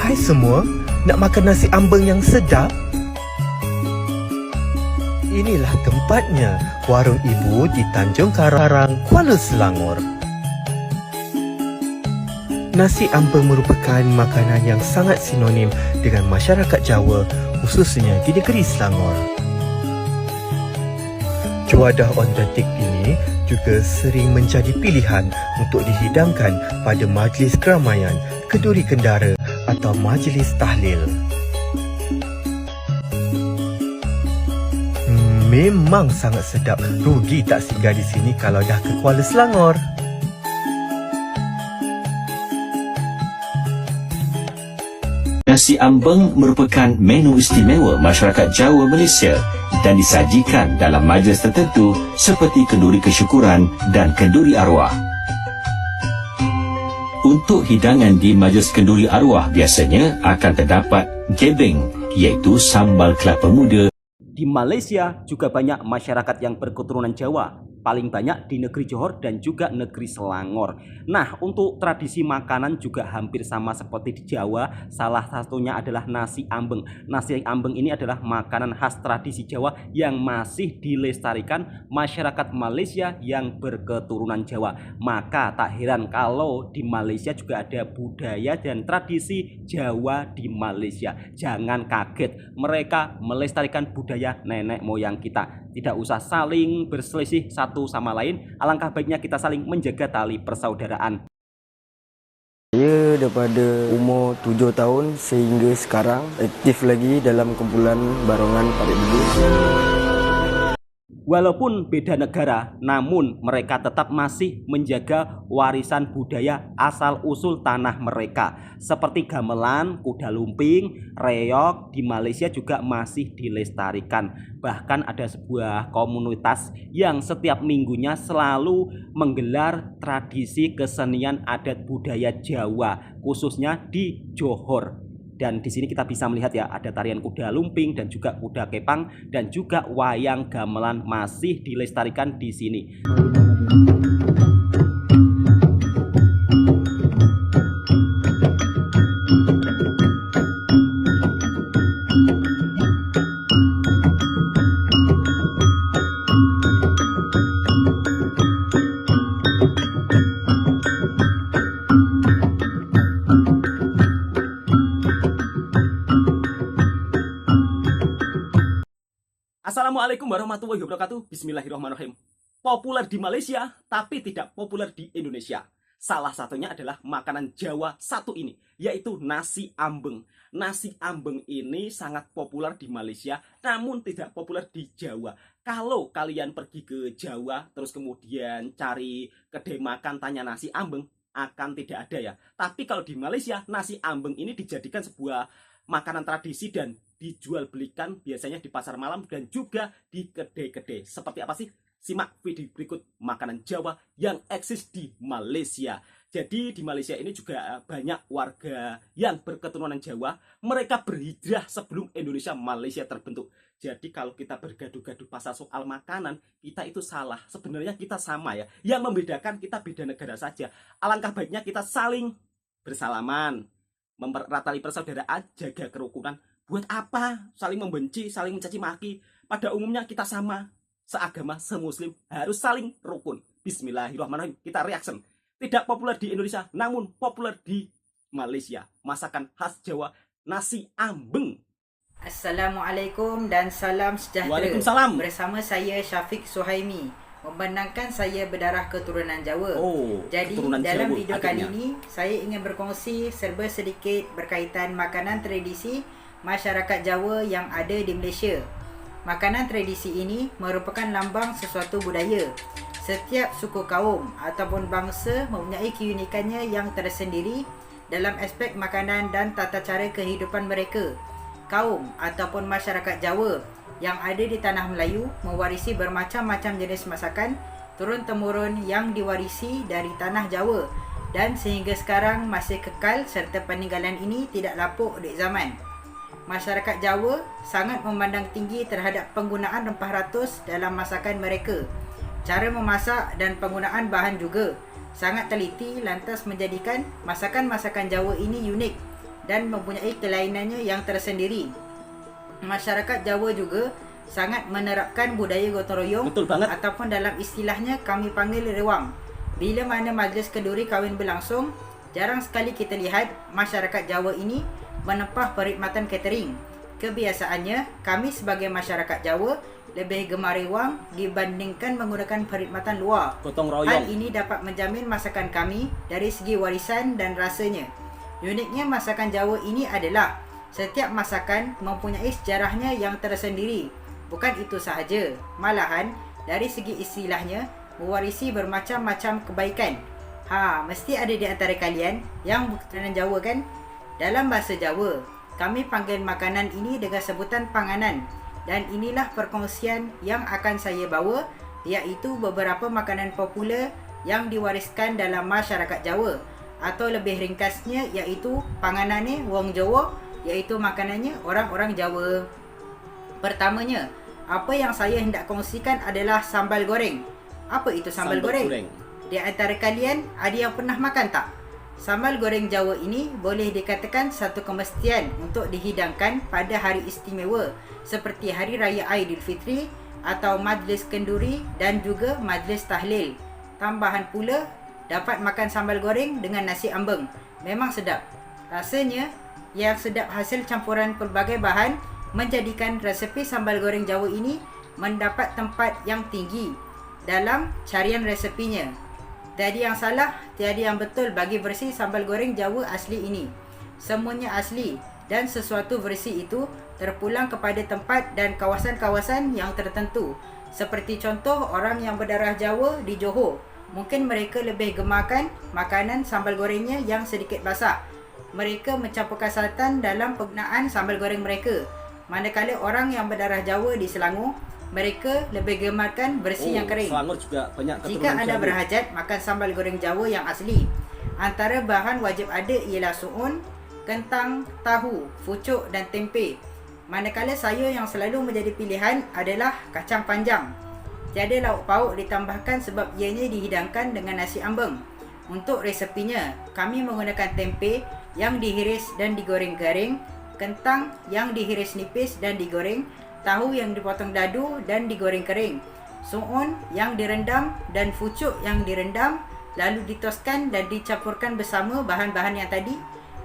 Hai semua, nak makan nasi ambeng yang sedap? Inilah tempatnya, Warung Ibu di Tanjung Karang, Kuala Selangor. Nasi ambeng merupakan makanan yang sangat sinonim dengan masyarakat Jawa, khususnya di negeri Selangor. Juadah otentik ini juga sering menjadi pilihan untuk dihidangkan pada majlis keramaian, kenduri kendara atau majlis tahlil. Memang sangat sedap. Rugi tak singgah di sini kalau dah ke Kuala Selangor. Nasi ambeng merupakan menu istimewa masyarakat Jawa Malaysia dan disajikan dalam majlis tertentu seperti kenduri kesyukuran dan kenduri arwah. Untuk hidangan di majlis kenduri arwah biasanya akan terdapat gebeng, iaitu sambal kelapa muda. Di Malaysia juga banyak masyarakat yang berketurunan Jawa, paling banyak di negeri Johor dan juga negeri Selangor. Nah, untuk tradisi makanan juga hampir sama seperti di Jawa. Salah satunya adalah nasi ambeng. Nasi ambeng ini adalah makanan khas tradisi Jawa yang masih dilestarikan masyarakat Malaysia yang berketurunan Jawa. Maka tak heran kalau di Malaysia juga ada budaya dan tradisi Jawa di Malaysia. Jangan kaget, mereka melestarikan budaya nenek moyang kita. Tidak usah saling berselisih satu sama lain, alangkah baiknya kita saling menjaga tali persaudaraan. Saya daripada umur 7 tahun sehingga sekarang aktif lagi dalam kumpulan barongan Parit Belu. Walaupun beda negara, namun mereka tetap masih menjaga warisan budaya asal-usul tanah mereka. Seperti gamelan, kuda lumping, reog di Malaysia juga masih dilestarikan. Bahkan ada sebuah komunitas yang setiap minggunya selalu menggelar tradisi kesenian adat budaya Jawa, khususnya di Johor. Dan di sini kita bisa melihat ya, ada tarian kuda lumping dan juga kuda kepang dan juga wayang gamelan masih dilestarikan di sini. Assalamualaikum warahmatullahi wabarakatuh. Bismillahirrahmanirrahim. Populer di Malaysia, tapi tidak populer di Indonesia. Salah satunya adalah makanan Jawa satu ini, yaitu nasi ambeng. Nasi ambeng ini sangat populer di Malaysia, namun tidak populer di Jawa. Kalau kalian pergi ke Jawa, terus kemudian cari kedai makan tanya nasi ambeng, akan tidak ada ya. Tapi kalau di Malaysia, nasi ambeng ini dijadikan sebuah makanan tradisi dan dijual belikan biasanya di pasar malam dan juga di kedai-kedai. Seperti apa sih? Simak video berikut makanan Jawa yang eksis di Malaysia. Jadi di Malaysia ini juga banyak warga yang berketurunan Jawa. Mereka berhijrah sebelum Indonesia Malaysia terbentuk. Jadi kalau kita bergaduh-gaduh pasal soal makanan, kita itu salah. Sebenarnya kita sama ya. Yang membedakan kita beda negara saja. Alangkah baiknya kita saling bersalaman, mempererat tali persaudaraan, jaga kerukunan. Buat apa saling membenci, saling mencaci maki? Pada umumnya kita sama, seagama, semuslim, harus saling rukun. Bismillahirrahmanirrahim. Kita reaction. Tidak populer di Indonesia, namun populer di Malaysia. Masakan khas Jawa, nasi ambeng. Assalamualaikum dan salam sejahtera. Waalaikumsalam. Bersama saya Syafiq Suhaimi. Memandangkan saya berdarah keturunan Jawa. Jadi dalam Jawa, video akhirnya. kali ini saya ingin berkongsi serba sedikit berkaitan makanan tradisi masyarakat Jawa yang ada di Malaysia. Makanan tradisi ini merupakan lambang sesuatu budaya. Setiap suku kaum ataupun bangsa mempunyai keunikannya yang tersendiri dalam aspek makanan dan tata cara kehidupan mereka. Kaum ataupun masyarakat Jawa yang ada di tanah Melayu mewarisi bermacam-macam jenis masakan turun-temurun yang diwarisi dari tanah Jawa dan sehingga sekarang masih kekal serta peninggalan ini tidak lapuk di zaman. Masyarakat Jawa sangat memandang tinggi terhadap penggunaan rempah ratus dalam masakan mereka. Cara memasak dan penggunaan bahan juga sangat teliti lantas menjadikan masakan-masakan Jawa ini unik dan mempunyai kelainannya yang tersendiri. Masyarakat Jawa juga sangat menerapkan budaya gotong royong, Betul banget. ataupun dalam istilahnya kami panggil rewang. Bila mana majlis kenduri kahwin berlangsung, jarang sekali kita lihat masyarakat Jawa ini menempah perkhidmatan catering. Kebiasaannya, kami sebagai masyarakat Jawa lebih gemar rewang dibandingkan menggunakan perkhidmatan luar. Gotong Hal royong. ini dapat menjamin masakan kami dari segi warisan dan rasanya. Uniknya masakan Jawa ini adalah setiap masakan mempunyai sejarahnya yang tersendiri. Bukan itu sahaja, malahan dari segi istilahnya mewarisi bermacam-macam kebaikan. Mesti ada di antara kalian yang keturunan Jawa kan? Dalam bahasa Jawa, kami panggil makanan ini dengan sebutan panganan. Dan inilah perkongsian yang akan saya bawa, iaitu beberapa makanan popular yang diwariskan dalam masyarakat Jawa, atau lebih ringkasnya iaitu panganane wong Jawa, iaitu makanannya orang-orang Jawa. Pertamanya, apa yang saya hendak kongsikan adalah sambal goreng. Apa itu sambal goreng? Di antara kalian ada yang pernah makan tak? Sambal goreng Jawa ini boleh dikatakan satu kemestian untuk dihidangkan pada hari istimewa seperti Hari Raya Aidilfitri atau majlis kenduri dan juga majlis tahlil. Tambahan pula, dapat makan sambal goreng dengan nasi ambeng. Memang sedap. Rasanya yang sedap hasil campuran pelbagai bahan menjadikan resepi sambal goreng Jawa ini mendapat tempat yang tinggi dalam carian resepinya. Tiada yang salah, tiada yang betul bagi versi sambal goreng Jawa asli ini. Semuanya asli dan sesuatu versi itu terpulang kepada tempat dan kawasan-kawasan yang tertentu. Seperti contoh orang yang berdarah Jawa di Johor, mungkin mereka lebih gemarkan makanan sambal gorengnya yang sedikit basah. Mereka mencampurkan santan dalam penggunaan sambal goreng mereka. Manakala orang yang berdarah Jawa di Selangor, mereka lebih gemarkan versi yang kering. Selangor juga banyak keturunan Jika anda Jawa. berhajat makan sambal goreng Jawa yang asli, antara bahan wajib ada ialah suun, kentang, tahu, pucuk dan tempe. Manakala sayur yang selalu menjadi pilihan adalah kacang panjang. Tiada lauk pauk ditambahkan sebab ianya dihidangkan dengan nasi ambeng. Untuk resepinya, kami menggunakan tempe yang dihiris dan digoreng garing, kentang yang dihiris nipis dan digoreng, tahu yang dipotong dadu dan digoreng kering, suun yang direndam dan pucuk yang direndam lalu ditoskan dan dicampurkan bersama bahan-bahan yang tadi.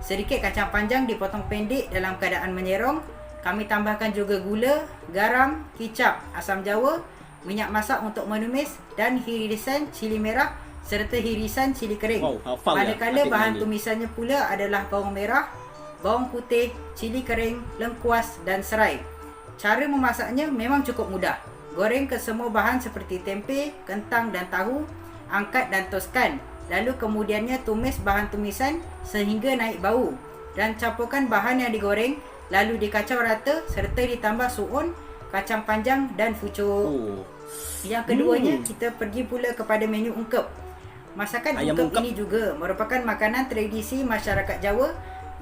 Sedikit kacang panjang dipotong pendek dalam keadaan menyerong. Kami tambahkan juga gula, garam, kicap, asam jawa, minyak masak untuk menumis dan hirisan cili merah serta hirisan cili kering. Wow, hafal ya, Manakala adik bahan ni. tumisannya pula adalah bawang merah, bawang putih, cili kering, lengkuas dan serai. Cara memasaknya memang cukup mudah. Goreng ke semua bahan seperti tempe, kentang dan tahu, angkat dan toskan. Lalu kemudiannya tumis bahan tumisan sehingga naik bau dan campurkan bahan yang digoreng, lalu dikacau rata serta ditambah suun, kacang panjang dan pucuk. Yang keduanya, kita pergi pula kepada menu ungkep. Masakan Ayam ungkep ungkep ini juga merupakan makanan tradisi masyarakat Jawa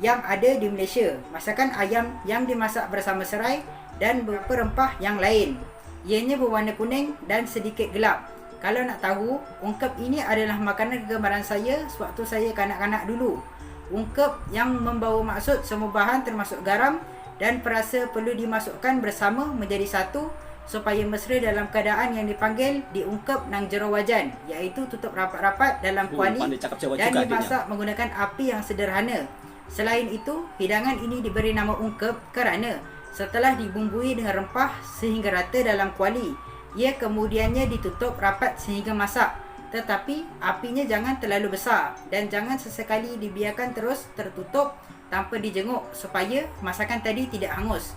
yang ada di Malaysia. Masakan ayam yang dimasak bersama serai dan beberapa rempah yang lain. Ianya berwarna kuning dan sedikit gelap. Kalau nak tahu, ungkep ini adalah makanan kegemaran saya sewaktu saya kanak-kanak dulu. Ungkep yang membawa maksud semua bahan termasuk garam dan perasa perlu dimasukkan bersama menjadi satu supaya mesra dalam keadaan yang dipanggil diungkep nang jero wajan, iaitu tutup rapat-rapat dalam kuali pandai cakap Jawa dan juga adiknya. dimasak menggunakan api yang sederhana. Selain itu, hidangan ini diberi nama ungkep kerana setelah dibumbui dengan rempah sehingga rata dalam kuali, ia kemudiannya ditutup rapat sehingga masak. Tetapi apinya jangan terlalu besar dan jangan sesekali dibiarkan terus tertutup tanpa dijenguk supaya masakan tadi tidak hangus.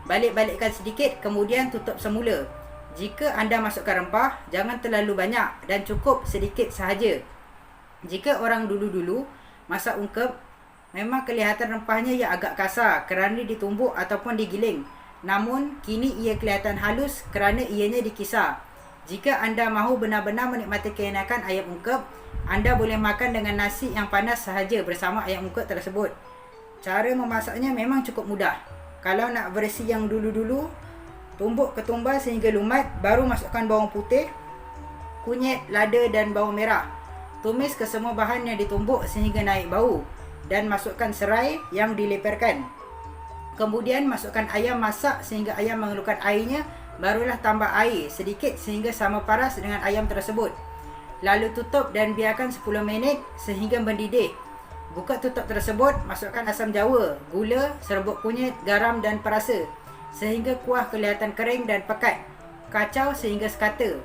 Balik-balikkan sedikit kemudian tutup semula. Jika anda masukkan rempah, jangan terlalu banyak dan cukup sedikit sahaja. Jika orang dulu-dulu masak ungkep, memang kelihatan rempahnya yang agak kasar kerana ditumbuk ataupun digiling. Namun, kini ia kelihatan halus kerana ianya dikisar. Jika anda mahu benar-benar menikmati keenakan ayam ungkep, anda boleh makan dengan nasi yang panas sahaja bersama ayam ungkep tersebut. Cara memasaknya memang cukup mudah. Kalau nak versi yang dulu-dulu, tumbuk ketumbar sehingga lumat, baru masukkan bawang putih, kunyit, lada dan bawang merah. Tumis ke semua bahan yang ditumbuk sehingga naik bau. dan masukkan serai yang dileperkan. Kemudian masukkan ayam masak sehingga ayam mengeluarkan airnya, barulah tambah air sedikit sehingga sama paras dengan ayam tersebut. Lalu tutup dan biarkan 10 minit sehingga mendidih. Buka tutup tersebut, masukkan asam jawa, gula, serbuk kunyit, garam dan perasa sehingga kuah kelihatan kering dan pekat. Kacau sehingga sekata.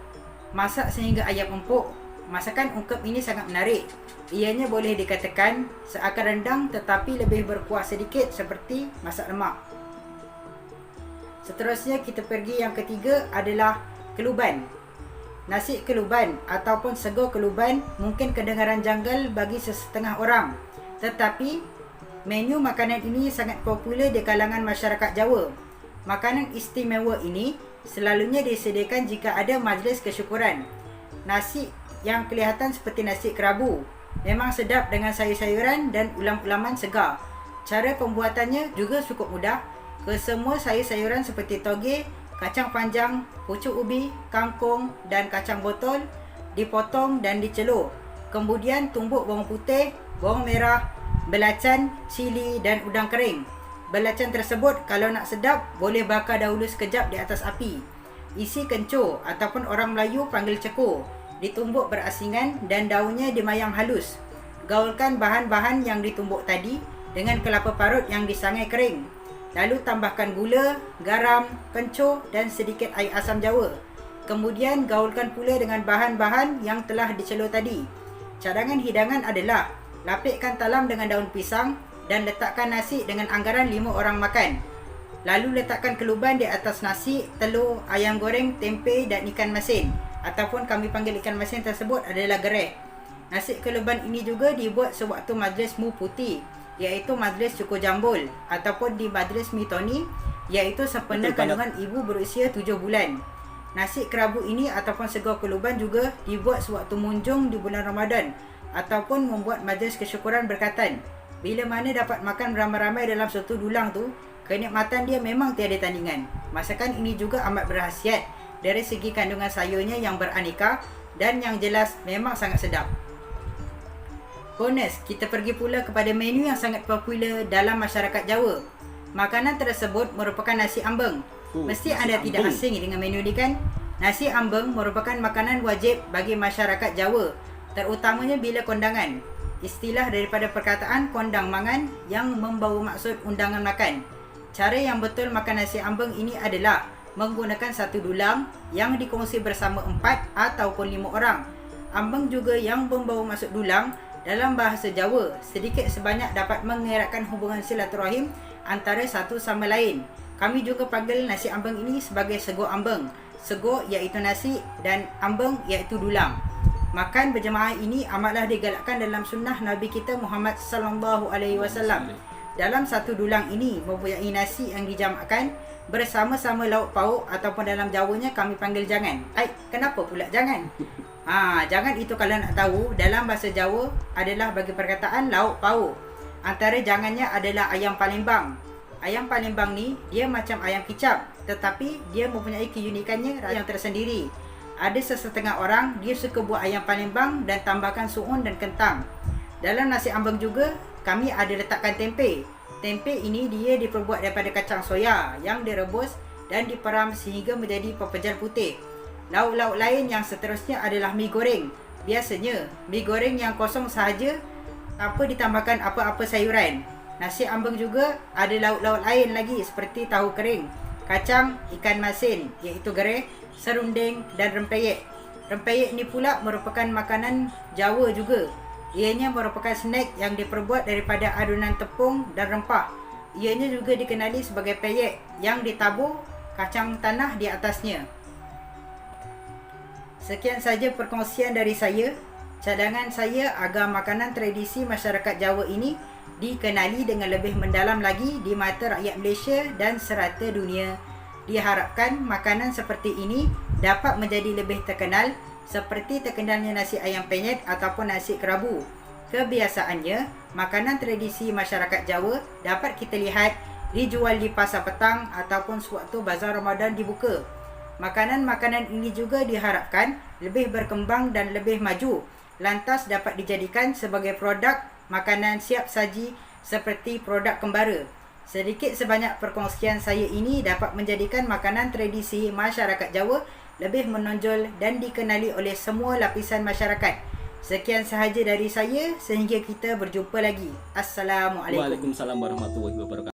Masak sehingga ayam empuk. Masakan ungkep ini sangat menarik. Ianya boleh dikatakan seakan rendang tetapi lebih berkuah sedikit seperti masak lemak. Seterusnya kita pergi yang ketiga adalah keluban. Nasi keluban ataupun sego keluban mungkin kedengaran janggal bagi sesetengah orang. Tetapi menu makanan ini sangat popular di kalangan masyarakat Jawa. Makanan istimewa ini selalunya disediakan jika ada majlis kesyukuran. Nasi yang kelihatan seperti nasi kerabu memang sedap dengan sayur-sayuran dan ulam-ulaman segar. Cara pembuatannya juga cukup mudah. Kesemua sayur-sayuran seperti toge, kacang panjang, pucuk ubi, kangkung dan kacang botol dipotong dan dicelur. Kemudian tumbuk bawang putih, bawang merah, belacan, cili dan udang kering. Belacan tersebut kalau nak sedap boleh bakar dahulu sekejap di atas api. Isi kencur ataupun orang Melayu panggil cekur. Ditumbuk berasingan dan daunnya dimayam halus. Gaulkan bahan-bahan yang ditumbuk tadi dengan kelapa parut yang disangai kering. Lalu tambahkan gula, garam, kencur dan sedikit air asam jawa. Kemudian gaulkan pula dengan bahan-bahan yang telah dicelur tadi. Cadangan hidangan adalah lapikkan talam dengan daun pisang dan letakkan nasi dengan anggaran 5 orang makan. Lalu letakkan keluban di atas nasi, telur, ayam goreng, tempe dan ikan masin. Ataupun kami panggil ikan masin tersebut adalah gereh. Nasi keluban ini juga dibuat sewaktu majlis mu putih, iaitu majlis cukur jambul, ataupun di majlis mitoni, iaitu sempena kandungan ibu berusia 7 bulan. Nasi kerabu ini ataupun sego keluban juga dibuat sewaktu munjung di bulan Ramadan, ataupun membuat majlis kesyukuran berkatan. Bila mana dapat makan beramai-ramai dalam satu dulang tu, kenikmatan dia memang tiada tandingan. Masakan ini juga amat berkhasiat dari segi kandungan sayurnya yang beraneka dan yang jelas memang sangat sedap. Bonus, kita pergi pula kepada menu yang sangat popular dalam masyarakat Jawa. Makanan tersebut merupakan nasi ambeng. Mesti anda tidak asing dengan menu ini kan? Nasi ambeng merupakan makanan wajib bagi masyarakat Jawa, terutamanya bila kondangan. Istilah daripada perkataan kondang mangan yang membawa maksud undangan makan. Cara yang betul makan nasi ambeng ini adalah menggunakan satu dulang yang dikongsi bersama 4 ataupun 5 orang. Ambeng juga yang membawa maksud dulang dalam bahasa Jawa sedikit sebanyak dapat mengeratkan hubungan silaturahim antara satu sama lain. Kami juga panggil nasi ambeng ini sebagai sego ambeng. Sego iaitu nasi dan ambeng iaitu dulang. Makan berjemaah ini amatlah digalakkan dalam sunnah Nabi kita Muhammad sallallahu alaihi wasallam. Dalam satu dulang ini mempunyai nasi yang dijamakkan bersama-sama lauk pauk ataupun dalam Jawanya kami panggil jangan. Kenapa pula jangan? Jangan itu kalau nak tahu dalam bahasa Jawa adalah bagi perkataan lauk pauk. Antara jangannya adalah ayam Palembang. Ayam Palembang ni dia macam ayam kicap, tetapi dia mempunyai keunikannya yang tersendiri. Ada sesetengah orang dia suka buat ayam Palembang dan tambahkan suun dan kentang. Dalam nasi ambeng juga kami ada letakkan tempe. Tempe ini dia diperbuat daripada kacang soya yang direbus dan diperam sehingga menjadi pepejal putih. Lauk-lauk lain yang seterusnya adalah mi goreng. Biasanya mi goreng yang kosong sahaja tanpa ditambahkan apa-apa sayuran. Nasi ambeng juga ada lauk-lauk lain lagi seperti tahu kering, kacang, ikan masin iaitu gereh, serunding dan rempeyek. Rempeyek ni pula merupakan makanan Jawa juga. Ianya merupakan snack yang diperbuat daripada adunan tepung dan rempah. Ianya juga dikenali sebagai peyek yang ditabur kacang tanah di atasnya. Sekian saja perkongsian dari saya. Cadangan saya agar makanan tradisi masyarakat Jawa ini dikenali dengan lebih mendalam lagi di mata rakyat Malaysia dan serata dunia. Diharapkan makanan seperti ini dapat menjadi lebih terkenal seperti terkenalnya nasi ayam penyet ataupun nasi kerabu. Kebiasaannya, makanan tradisi masyarakat Jawa dapat kita lihat dijual di pasar petang ataupun sewaktu bazar Ramadan dibuka. Makanan-makanan ini juga diharapkan lebih berkembang dan lebih maju, lantas dapat dijadikan sebagai produk makanan siap saji seperti produk kembara. Sedikit sebanyak perkongsian saya ini dapat menjadikan makanan tradisi masyarakat Jawa lebih menonjol dan dikenali oleh semua lapisan masyarakat. Sekian sahaja dari saya, sehingga kita berjumpa lagi. Assalamualaikum. Waalaikumsalam warahmatullahi wabarakatuh.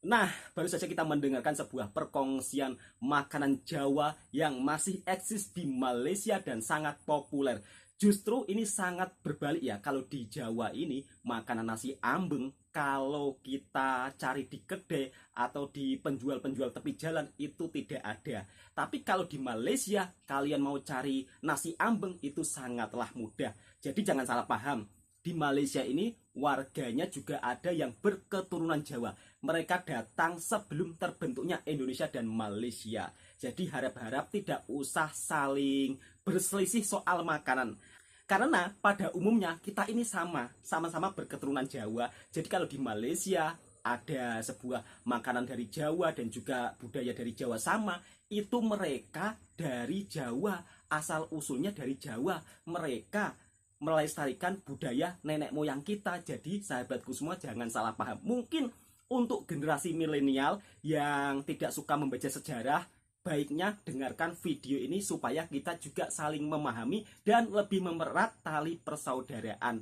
Nah, baru saja kita mendengarkan sebuah perkongsian makanan Jawa yang masih eksis di Malaysia dan sangat populer. Justru ini sangat berbalik ya, kalau di Jawa ini makanan nasi ambeng kalau kita cari di kedai atau di penjual-penjual tepi jalan itu tidak ada. Tapi kalau di Malaysia kalian mau cari nasi ambeng itu sangatlah mudah. Jadi jangan salah paham. Di Malaysia ini warganya juga ada yang berketurunan Jawa. Mereka datang sebelum terbentuknya Indonesia dan Malaysia. Jadi harap-harap tidak usah saling berselisih soal makanan. Karena pada umumnya kita ini sama-sama berketurunan Jawa. Jadi kalau di Malaysia ada sebuah makanan dari Jawa dan juga budaya dari Jawa sama, itu mereka dari Jawa, asal usulnya dari Jawa. Mereka melestarikan budaya nenek moyang kita. Jadi sahabatku semua jangan salah paham. Mungkin untuk generasi milenial yang tidak suka membaca sejarah, baiknya dengarkan video ini supaya kita juga saling memahami dan lebih mempererat tali persaudaraan.